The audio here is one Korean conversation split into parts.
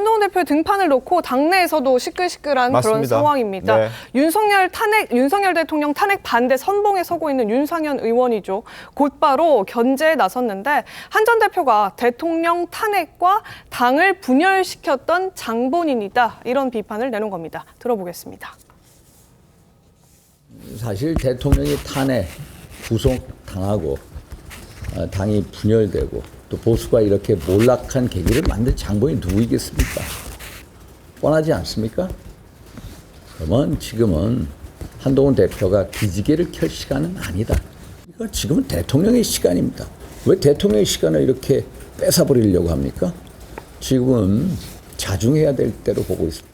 한동훈 대표의 등판을 놓고 당내에서도 시끌시끌한 맞습니다. 그런 상황입니다. 네. 윤석열 대통령 탄핵 반대 선봉에 서고 있는 윤상현 의원이죠. 곧바로 견제에 나섰는데 한 전 대표가 대통령 탄핵과 당을 분열시켰던 장본인이다. 이런 비판을 내놓은 겁니다. 들어보겠습니다. 사실 대통령이 탄핵, 구속당하고 당이 분열되고 또 보수가 이렇게 몰락한 계기를 만든 장본인이 누구이겠습니까? 뻔하지 않습니까? 그러면 지금은 한동훈 대표가 기지개를 켤 시간은 아니다. 이거 지금은 대통령의 시간입니다. 왜 대통령의 시간을 이렇게 뺏어버리려고 합니까? 지금은 자중해야 될 때로 보고 있습니다.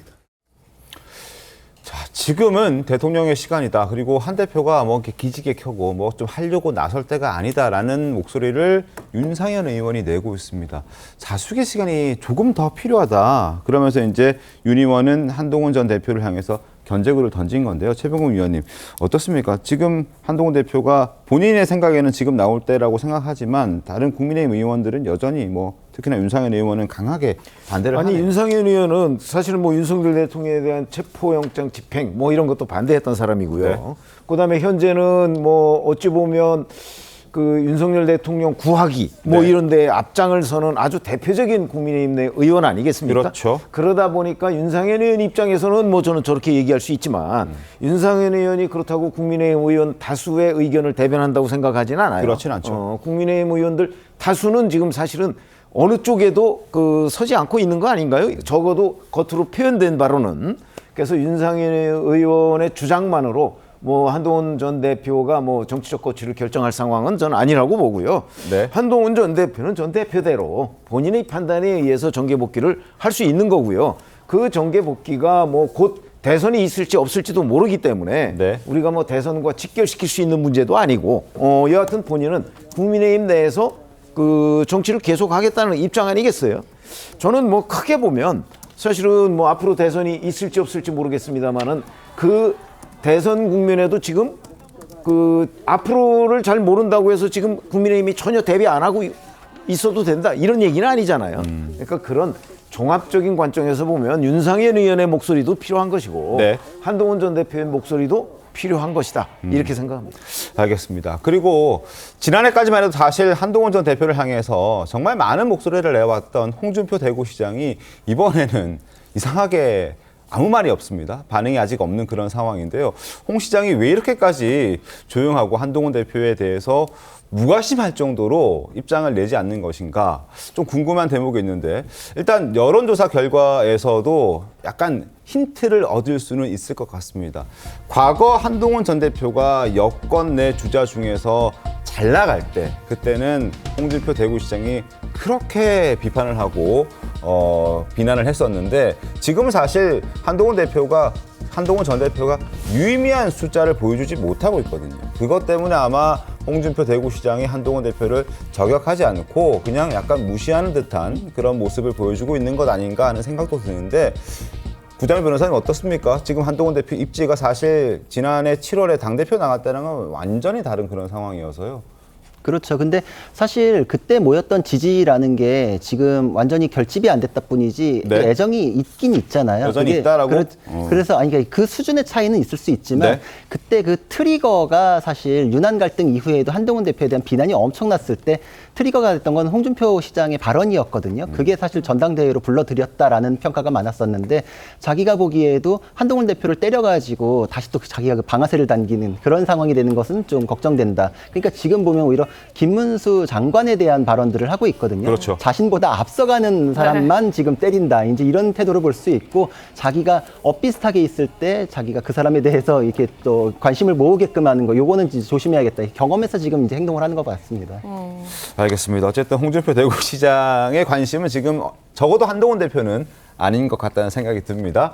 자, 지금은 대통령의 시간이다. 그리고 한 대표가 뭐 이렇게 기지개 켜고 뭐 좀 하려고 나설 때가 아니다라는 목소리를 윤상현 의원이 내고 있습니다. 자숙의 시간이 조금 더 필요하다. 그러면서 이제 윤 의원은 한동훈 전 대표를 향해서 견제구를 던진 건데요. 최병국 위원님, 어떻습니까? 지금 한동훈 대표가 본인의 생각에는 지금 나올 때라고 생각하지만 다른 국민의힘 의원들은 여전히 뭐 특히나 윤상현 의원은 강하게 반대를 하네요. 아니, 윤상현 의원은 사실은 뭐 윤석열 대통령에 대한 체포영장 집행 뭐 이런 것도 반대했던 사람이고요. 네. 그다음에 현재는 뭐 어찌 보면 그 윤석열 대통령 구하기 뭐 네. 이런 데 앞장을 서는 아주 대표적인 국민의힘 내 의원 아니겠습니까? 그렇죠. 그러다 보니까 윤상현 의원 입장에서는 뭐 저는 저렇게 얘기할 수 있지만 윤상현 의원이 그렇다고 국민의힘 의원 다수의 의견을 대변한다고 생각하지는 않아요. 그렇진 않죠. 국민의힘 의원들 다수는 지금 사실은 어느 쪽에도 서지 않고 있는 거 아닌가요? 적어도 겉으로 표현된 바로는. 그래서 윤상현 의원의 주장만으로 뭐 한동훈 전 대표가 뭐 정치적 거취를 결정할 상황은 저는 아니라고 보고요. 네. 한동훈 전 대표는 전 대표대로 본인의 판단에 의해서 정계 복귀를 할 수 있는 거고요. 그 정계 복귀가 뭐 곧 대선이 있을지 없을지도 모르기 때문에 네. 우리가 뭐 대선과 직결시킬 수 있는 문제도 아니고 여하튼 본인은 국민의힘 내에서 그 정치를 계속하겠다는 입장 아니겠어요? 저는 뭐 크게 보면 사실은 뭐 앞으로 대선이 있을지 없을지 모르겠습니다만은 그 대선 국면에도 지금 그 앞으로를 잘 모른다고 해서 지금 국민의힘이 전혀 대비 안 하고 있어도 된다 이런 얘기는 아니잖아요. 그러니까 그런 종합적인 관점에서 보면 윤상현 의원의 목소리도 필요한 것이고 네. 한동훈 전 대표의 목소리도 필요한 것이다 이렇게 생각합니다. 알겠습니다. 그리고 지난해까지만 해도 사실 한동훈 전 대표를 향해서 정말 많은 목소리를 내왔던 홍준표 대구시장이 이번에는 이상하게 아무 말이 없습니다. 반응이 아직 없는 그런 상황인데요. 홍 시장이 왜 이렇게까지 조용하고 한동훈 대표에 대해서 무관심할 정도로 입장을 내지 않는 것인가 좀 궁금한 대목이 있는데 일단 여론조사 결과에서도 약간 힌트를 얻을 수는 있을 것 같습니다. 과거 한동훈 전 대표가 여권 내 주자 중에서 잘 나갈 때 그때는 홍준표 대구시장이 그렇게 비판을 하고 비난을 했었는데 지금은 사실 한동훈 전 대표가 유의미한 숫자를 보여주지 못하고 있거든요. 그것 때문에 아마 홍준표 대구시장이 한동훈 대표를 저격하지 않고 그냥 약간 무시하는 듯한 그런 모습을 보여주고 있는 것 아닌가 하는 생각도 드는데 구자민 변호사님 어떻습니까? 지금 한동훈 대표 입지가 사실 지난해 7월에 당대표 나갈 때랑은 완전히 다른 그런 상황이어서요. 그렇죠. 근데 사실 그때 모였던 지지라는 게 지금 완전히 결집이 안 됐다 뿐이지 네. 애정이 있긴 있잖아요. 여전히 있다라고? 그래서 아니 그 수준의 차이는 있을 수 있지만 네. 그때 그 트리거가 사실 윤한 갈등 이후에도 한동훈 대표에 대한 비난이 엄청났을 때 트리거가 됐던 건 홍준표 시장의 발언이었거든요. 그게 사실 전당대회로 불러들였다라는 평가가 많았었는데 자기가 보기에도 한동훈 대표를 때려가지고 다시 또 자기가 그 방아쇠를 당기는 그런 상황이 되는 것은 좀 걱정된다. 그러니까 지금 보면 오히려 김문수 장관에 대한 발언들을 하고 있거든요. 그렇죠. 자신보다 앞서가는 사람만 지금 때린다. 이제 이런 태도를 볼 수 있고 자기가 엇비슷하게 있을 때 자기가 그 사람에 대해서 이렇게 또 관심을 모으게끔 하는 거 요거는 이제 조심해야겠다. 경험해서 지금 이제 행동을 하는 것 같습니다. 알겠습니다. 어쨌든 홍준표 대구시장의 관심은 지금 적어도 한동훈 대표는 아닌 것 같다는 생각이 듭니다.